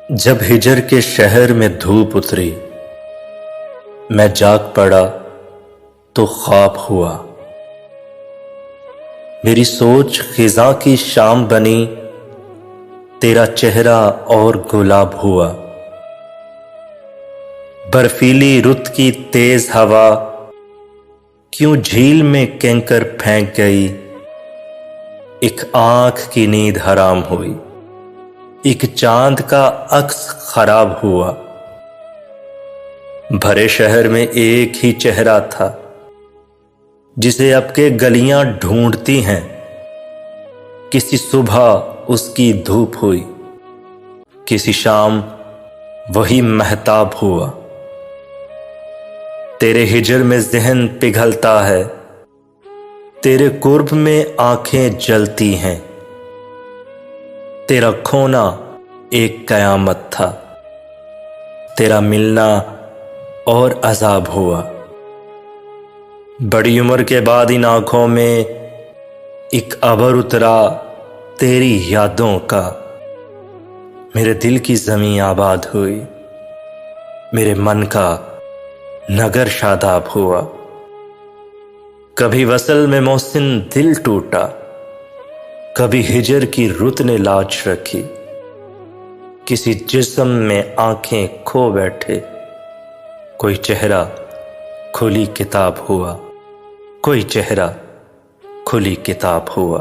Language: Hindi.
जब हिजर के शहर में धूप उतरी, मैं जाग पड़ा तो ख्वाब हुआ। मेरी सोच खिज़ां की शाम बनी, तेरा चेहरा और गुलाब हुआ। बर्फीली रुत की तेज हवा क्यों झील में कैंकर फेंक गई। एक आंख की नींद हराम हुई, एक चांद का अक्स खराब हुआ। भरे शहर में एक ही चेहरा था जिसे अब के गलियां ढूंढती हैं। किसी सुबह उसकी धूप हुई, किसी शाम वही महताब हुआ। तेरे हिजर में ज़हन पिघलता है, तेरे कुर्ब में आंखें जलती हैं। तेरा खोना एक कयामत था, तेरा मिलना और अजाब हुआ। बड़ी उम्र के बाद इन आंखों में एक अबर उतरा तेरी यादों का। मेरे दिल की ज़मीं आबाद हुई, मेरे मन का नगर शादाब हुआ। कभी वसल में मोहसिन दिल टूटा, कभी हिजर की रुत ने लाज रखी। किसी जिस्म में आंखें खो बैठे, कोई चेहरा खुली किताब हुआ, कोई चेहरा खुली किताब हुआ।